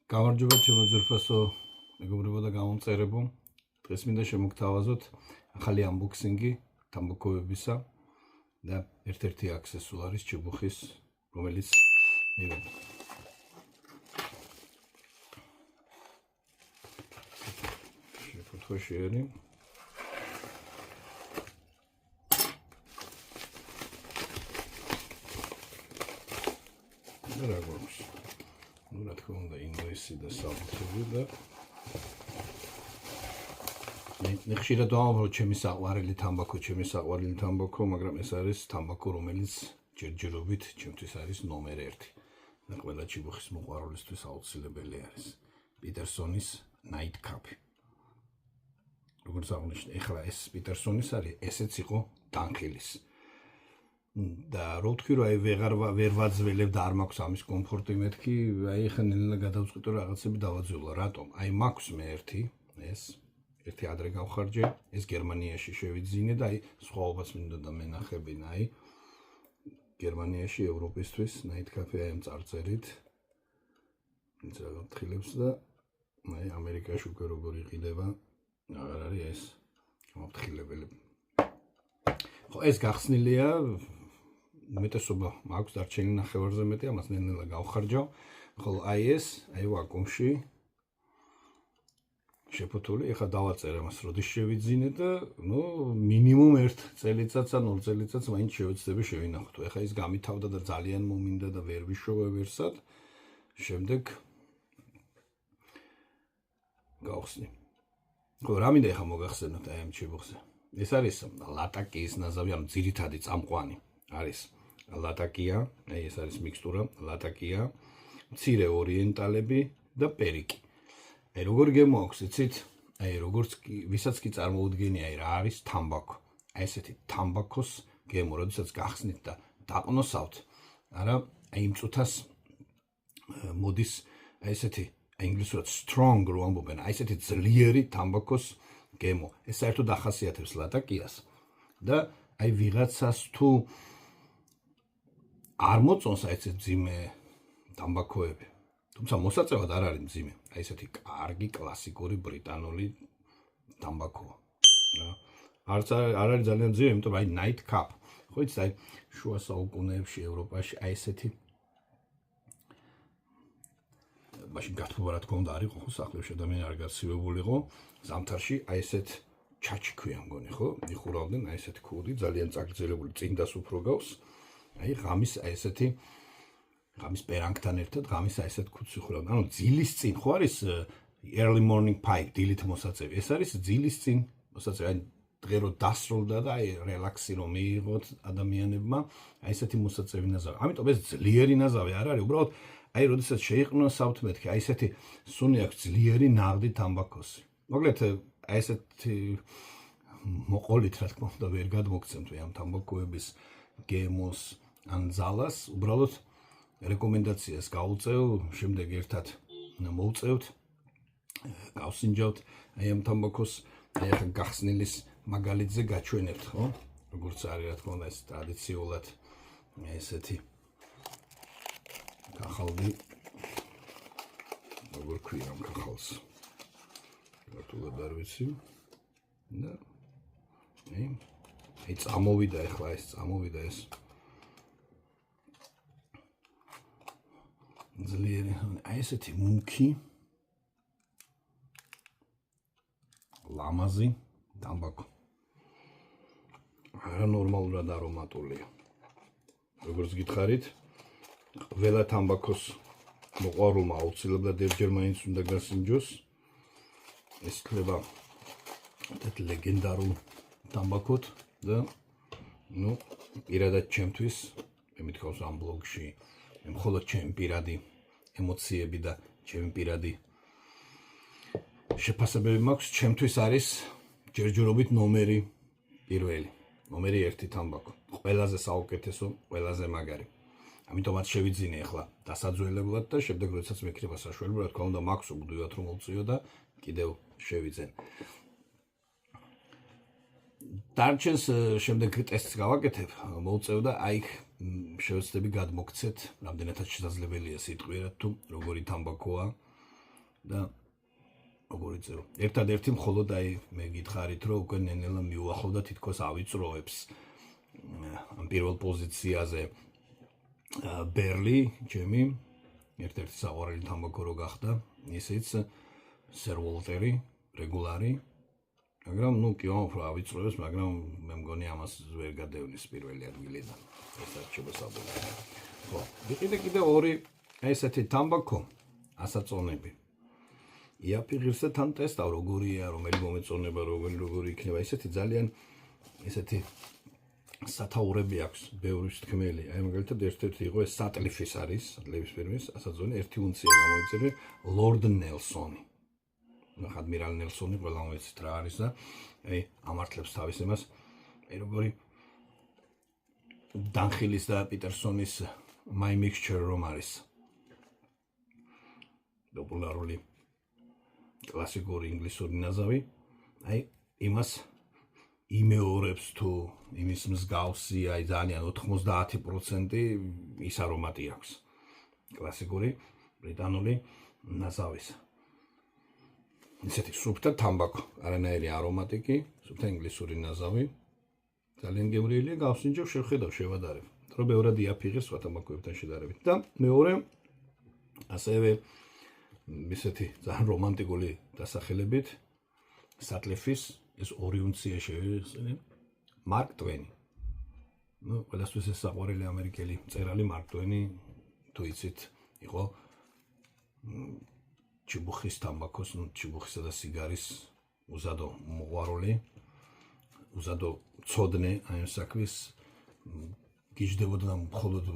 გამარჯობა ჩემო ძვირფასო მეგობრებო და გამომწერებო. დღეს მინდა შემოგთავაზოთ ახალი unboxing-ი თამბაქოებისა და ერთ-ერთი აქსესუარის ჭიბუხის, რომელიც მივიდა. შევფუთო შეერი. რა გვაქვს? რა თქმა უნდა ინგლისი და საფრთხე და მე ხშირად ვამბობ ჩემი საყვარელი თამბაქო, მაგრამ ეს არის თამბაქო, რომელიც ჯერჯერობით ჩემთვის არის ნომერ 1 და ყველა ჭიბუხის მოყვარულისთვის აუცილებელი არის. პიტერსონის Night Cup. როგორც აღნიშნე, ეხლა ეს პიტერსონის არის, ესეც იყო დანხილის. და რო ვთქვი, რომ აი ვერ ვაძველებ და არ მაქვს ამის კომფორტი მეთქი, აი ხა ნელა გადავწყვიტე რომ რაღაცები დავაძველო. რატომ? აი მაქვს მე ერთი ადრე გავხარჯე, ეს გერმანიაში შევიძინე და აი სხვაობას მინდა და მენახებინა, აი გერმანიაში ევროპისთვის Night Cup-ი აი ამ წარწერით. ვინც რა გაფრთხილებს და აი ამერიკაში უკვე როგორ იყიდება, აღარ არის ეს გამაფრთხილებელი. ხო, ეს გახსნილია უმეტესობა მაქვს დარჩენილი ნახევარზე მეტი, ამას ნელა გავხარჯავ. ხოლო აი ეს, აი ვაკუუმში შეფუთული, ეხლა დავაწერე მას, როდის შევიძინე და მინიმუმ 1 წელიწადს ან 2 წელიწადს მაინც შევეცდები შევინახოთ. ეხლა ის გამითავდა და ძალიან მომინდა და ვერ ვიშოვე ვერსად. შემდეგ გავხსნი. ხო, რა მინდა ეხლა მოგახსენოთ აი ამ ჭიბუხზე. ეს არის ლატაკიის ნაზავი, ანუ ძირითადი წამყვანი არის ლატაკია, აი ეს არის მიქსტურა, ლატაკია, მცირე ორიენტალები და პერიკი. აი როგორ გემოაქვს, იცით? აი როგორც ვისაც კი წარმოუდგენია, აი რა არის თამბაქო. აი ესეთი თამბაქოს გემო, როდესაც გახსნით და დაყნოსავთ, არა, აი იმ წუთას მოდის აი ესეთი ინგლისურად strong რო ამბობენ, აი ესეთი ძლიერი თამბაქოს გემო. ეს საერთოდ ახასიათებს ლატაკიას და აი ვიღაცას თუ არ მოწონს აი ეს მძიმე თამბაქოები. თუმცა მოსაწევად არ არის მძიმე. აი ესეთი კარგი კლასიკური ბრიტანული თამბაქოა. არ არის ძალიან მძიმე, იმიტომ რომ აი Night Cup. ხო იცით, აი შუა საუკუნეებში ევროპაში აი ესეთი მაშინ გათბობა რა თქმა უნდა არ იყო, ხო, სახლებში ადამიანი არ გაცივებულიყო. ზამთარში აი ესეთ ჩაჩიქვია მგონი, ხო? იხურავდნენ აი ესეთი ქუდი, ძალიან წაგრძელებული, წინდას უფრო გავს. აი ღამის აი ესეთი ღამის პერანგთან ერთად ღამის აი ესეთ ქუდს იხურავდნენ. ანუ ძილის წინ ხო არის early morning pike, დილით მოსაწევი. ეს არის ძილის წინ მოსაწევი. აი დღე რო დასრულდა და აი რელაქსი რომ მიიღოთ ადამიანებმა, აი ესეთი მოსაწევი ნაზავი. ამიტომ ეს ძლიერი ნაზავი არ არის, უბრალოდ აი როდესაც შეიყნოსავთ მეთქი, აი ესეთი სუნი აქვს ძლიერი ნაღდი თამბაქოსი. მოკლედ აი ესეთი მოყოლით რა თქმა უნდა ვერ გადმოგცემთ ამ თამბაქოების გემოს ან ძალას, უბრალოდ რეკომენდაციას გავუწევ, შემდეგ ერთად მოვწევთ, გავსინჯავთ აი ამ თამბაქოს, აი ახლა გახსნილის მაგალითზე გაჩვენებთ, ხო? როგორც არის რა თქმა უნდა ეს ტრადიციულად ესეთი კახალდი როგორ ქვია ამ კახალს ქართულად არ ვიცი და აი წამოვიდა ეხლა ეს წამოვიდა ეს ძლიერი აი ესეთი მუქი ლამაზი თამბაქო არა ნორმალურად არომატულია როგორც გითხარით ყველა თამბაქოს მოყვარულმა აუცილებლად ერთჯერ მაინც უნდა გასინჯოს. ეს ხდება ერთ ლეგენდარულ თამბაქოთ და ну, პირადად ჩემთვის, მე მithავს ამ ბლოგში, მე მხოლოდ ჩემი პირადი ემოციები და ჩემი პირადი შეფასებები მაქვს, ჩემთვის არის ჯერჯერობით ნომერი პირველი, ნომერი 1 თამბაქო, ყველაზე საუკეთესო, ყველაზე მაგარი. ამიტომაც შევიძინე ახლა დასაძველებლად და შემდეგ როდესაც მექნება საშუალება, რა თქმა უნდა, მაქვს უბდივად რომ მოვწიო და კიდევ შევიძენ. დარჩენს შემდეგ ტესტს გავაკეთებ, მოვწევ და აი შევეცდები გადმოგცეთ, რამდენადაც შესაძლებელია სიტყვიერად თუ როგორი თამბაქოა და როგორი წერო. ერთადერთი მხოლოდ აი მე გითხარით, რომ უკვე ნენელა მიუახლოვ და თითქოს ავიწროებს ამ პირველ პოზიციაზე ბერლი, ჩემი ერთ-ერთი საყვარელი თამბაქო რო გახდა, ისიც სერ უოლტერი, რეგულარი. მაგრამ ნუ კი უფრო ავიწროებს, მაგრამ მე მგონი ამას ვერ გადევნის პირველი ადგილიდან. ეს არჩევა საბოლოო. ხო, ვიყიდე კიდე ორი ესეთი თამბაქო, ასაწონები. იაფიღირს და თან ტესტავ, როგორია, რომელი მომეწონება, როგორი იქნება. ესეთი ძალიან ესეთი სათაურები აქვს, ბევრი თქმელი. აი მაგალითად ერთ-ერთი იყო ეს სატლიფის არის, სატლიფის ფირმის, ასაწონი 1 უნცია გამოიწერე ლორდ ნელსონი. ადმირალ ნელსონი ყველა მოიცით რა არის და აი ამართლებს თავის იმას აი როგორი დანხილის და პიტერსონის My Mixture რომ არის პოპულარული კლასიკური ინგლისური ნაზავი აი იმას იმეორებს თუ იმის მსგავსი აი ძალიან 90% ის არომატი აქვს კლასიკური ბრიტანული ნაზავის ისეთი სუფთა თამბაქო, არანაირი არომატიკი, სუფთა ინგლისური ნაზავი. ძალიან გემრიელია, გავსინჯო, შევხედავ, შევადარებ. რომ ბევრად იაფიღეს სხვა თამბაქოებთან შედარებით. და მეორე ასევე ისეთი ძალიან რომანტიკული დასახელებით სატლიფის ეს 2 უნცია შევიხსენე მარკ ტვენი. ნუ ყველასთვის ეს საყვარელი ამერიკელი მწერალი მარკ ტვენი თუ იცით იყო ჩიბუხის თამბაქოს, ჩიბუხისა და სიგარის უზადო მოყვარული, უზადო ცოდნე აი ამ საქმის გიждდებოდა მხოლოდ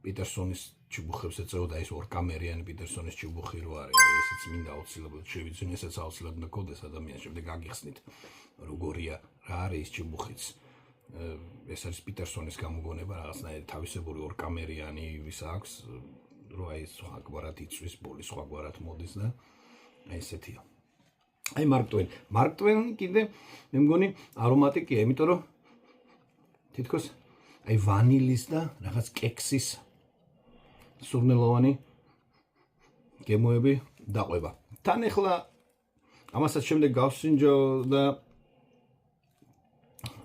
პიტერსონის ჩიბუხებს ეწეოდა ის ორკამერიანი პიტერსონის ჩიბუხი რო არის, ესეც მინდა აუცილებლად შევიძინე, ესეც აუცილებლად უნდა გქონდეს ადამიანს, შემდეგ გაგიხსნით როგორია, რა არის ის ჩიბუხიც. ეს არის პიტერსონის გამოგონება, რაღაცნაირი თავისებური ორკამერიანი ვის აქვს. რო აი სხვაგვარად იწვის ბოლის, სხვაგვარად მოდის და აი ესეთია. აი მარკ ტვენი კიდე მე მგონი არომატიკია, იმიტომ რომ თითქოს აი ვანილის და რაღაც კექსის სურნელოვანი გემოები დაყვება. თან ახლა ამასაც შემდეგ გავსინჯო და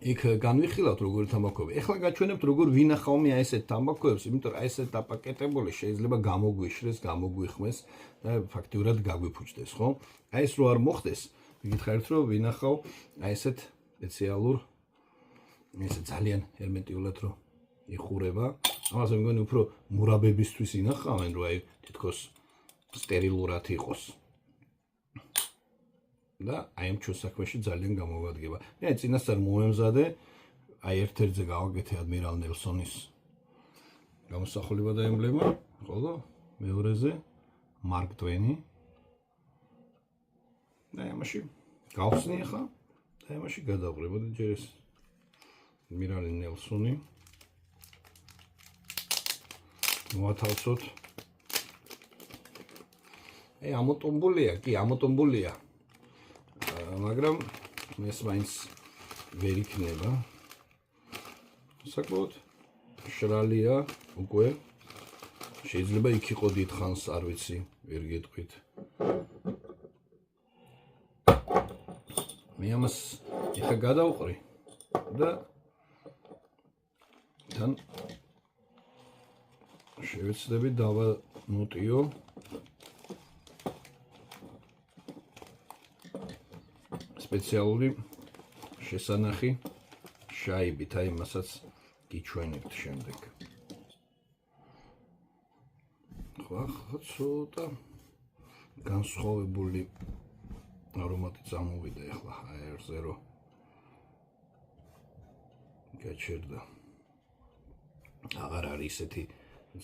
იქ განვიხილავთ როგორი თამბაქოები. ეხლა გაჩვენებთ როგორ ვინახავ მე აი ესეთ თამბაქოებს, იმიტომ რომ აი ესეთ დაპაკეტებული შეიძლება გამოგვიშრეს, გამოგვიხმეს და ფაქტიურად გაგვიფუჭდეს, ხო? აი ეს რო არ მოხდეს, გითხარით რომ ვინახავ აი ესეთ სპეციალურ ესე ძალიან ჰერმეტიულად რო იხურება. ამას მე მგონი უფრო მურაბებისთვის ინახავენ, რომ აი თითქოს სტერილურად იყოს. და აი ამ ჩვენ საქმეში ძალიან გამოვადგება. მე აი წინასწარ მომემზადე, აი ერთ-ერთზე გავაკეთე ადმირალ ნელსონის გამოსახულება და ემბლემა, ხოლო მეორეზე მარკ ტვენი. და ამაში გავხსნი ახლა და ამაში გადავყრება და ჯერ ეს ადმირალი ნელსონი მოათავსოთ. აი ამოტომბულია, კი ამოტომბულია. მაგრამ ეს მაინც ვერ იქნება. საკმაოდ შრალია უკვე. შეიძლება იქ იყო დიდხანს, არ ვიცი, ვერ გეტყვით. მე ამას ეხა გადავყრი და თან შევეცდები დავანოტიო სპეციალური შესანახი შაიბით, აი მასაც გიჩვენებთ შემდეგ. ხო, ცოტა განსხვავებული არომატი წამოვიდა ახლა აერზე რო გაჩერდა. აღარ არის ისეთი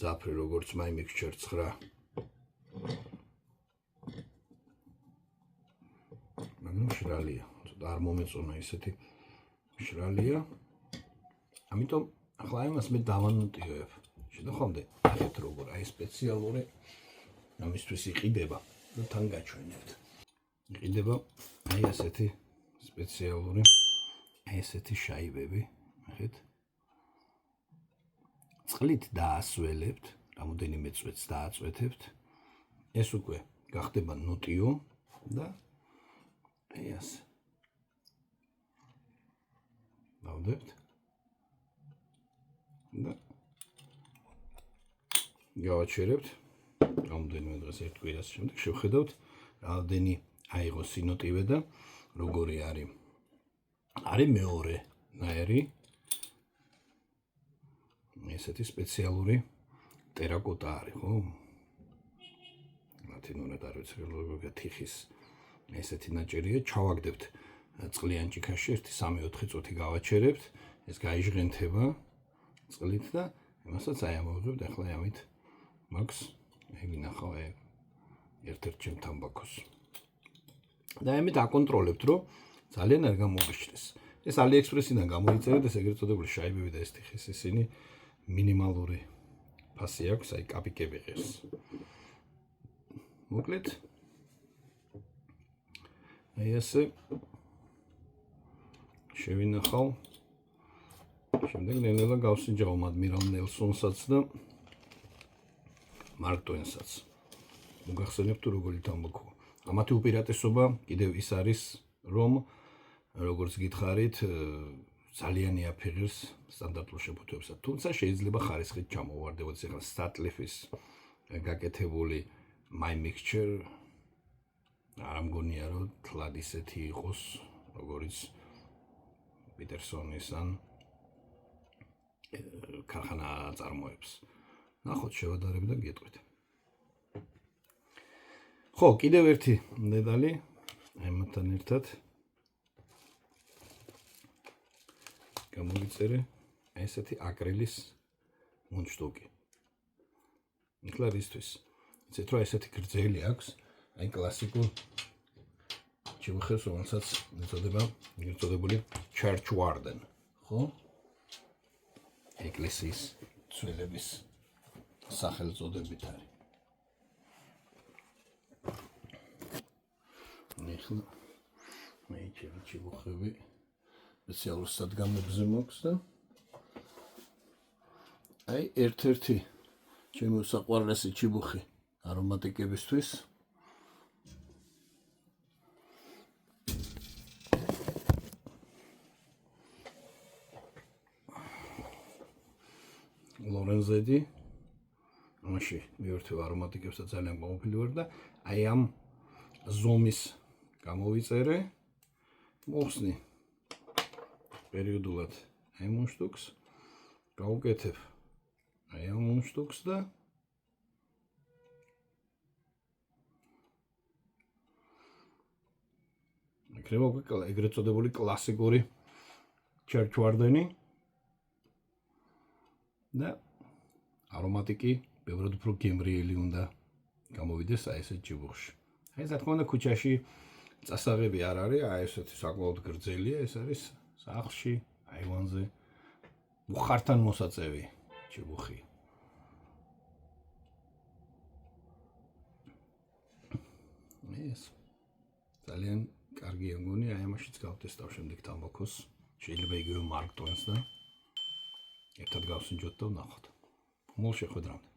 ძაფრი როგორც My Mixture 9. მაგრამ შრალია, ცოტა არ მომეწონა ისეთი შრალია. ამიტომ ახლა იმას მე დავანოტიოებ. შედახავდე ახეთ როგორ აი სპეციალური ამისთვის იყიდება და თან გაჩვენებთ. იყიდება აი ასეთი სპეციალური აი ესეთი შაიბები, ახეთ. წყლით დაასველებთ, რამოდენიმე წვეთს დააწვეთებთ. ეს უკვე გახდება ნოტიო და აი ასე. დავდებთ. და გავაჩერებთ. რამოდენიმე დღეს ერთ კვირას შემდეგ შევხედავთ, რამდენი აიღო სინოტივე და როგორი არის. არის მეორე ნაირი ესეთი სპეციალური ტერაკოტა არის, ხო? ლათინურად არ ვიცი როგორია თიხის ესეთი ნაჭერია, ჩავაგდებთ წყლიან ჭიქაში 1-3-4 წუთი გავაჩერებთ, ეს გაიჟღენთება წყლით და იმასაც აი ამოვიღებთ ახლა ამით მაქვს ვინახავ ერთ-ერთ ჩემ თამბაქოს. და ამით აკონტროლებთ, რომ ძალიან არ გამოგიჩნდეს. ეს AliExpress-დან გამოიწერეთ, ეს ეგრეთ წოდებული შაიბები და ეს თიხის ისინი მინიმალური ფასი აქვს, აი კაპიკები ღირს. მოკლედ აი ასე შევინახავ. შემდეგ ნელა გავსინჯავ ადმირალ ნელსონსაც და მარკ ტვენსაც. მოგახსენებთ თუ როგორი თამბაქოა. ამათი უპირატესობა კიდევ ის არის, რომ როგორც გითხარით, ძალიან იაფიღებს სტანდარტულ შეფუთვებსა. თუმცა შეიძლება ხარისხით ჩამოვარდებოდეს. ახლა სტატლიფის გაკეთებული My Mixture არ მგონია რომ თლად ისეთი იყოს, როგორც პიტერსონის ან ქარხანა წარმოებს. ნახოთ შევადარებ და გეტყვით. ხო, კიდევ ერთი დედალი ამათთან ერთად გამოვიწერე ესეთი აკრილის მუნჯტუკი. ეხლა რისთვის? იცით რომ ესეთი გრძელი აქვს, აი კლასიკურ ჩიმხებს, რომელსაც ეწოდება ერთადებული Church Warden, ხო? ეკლესიის ცველების სახელწოდებით არის. ეხლა მე ჩიმხები სპეციალურ სადგამებზე მაქვს და აი ერთ-ერთი ჩემი საყვარლესი ჩიბუხი არომატიკებისთვის ლორენზედი ამაში მიერთება არომატიკებსა ძალიან გამოფილი ვარ და აი ამ ზომის გამოვიწერე მოხსნი პერიოდულად აი მუნჯტუკს გავუკეთებ აი ამ მუნჯტუკს და იქნება ეგრეთ წოდებული კლასიკური Church Warden-ი და არომატიკი ბევრად უფრო გემრიელი უნდა გამოვიდეს აი ესეთ ჩიბუხში. აი რა თქმა უნდა ქუჩაში წასაღები არ არის, აი ესეთი საკმაოდ გრძელია, ეს არის სახლში, აივანზე უხართან მოსაწევი ჩიბუხი. ეს ძალიან კარგია მგონი, აი ამაშიც გავტესტავ შემდეგ თამბაქოს. შეიძლება იგივე მარკ ტვენს და ერთად გავსინჯოთ და ვნახოთ. მოლ შეხვედრამდე.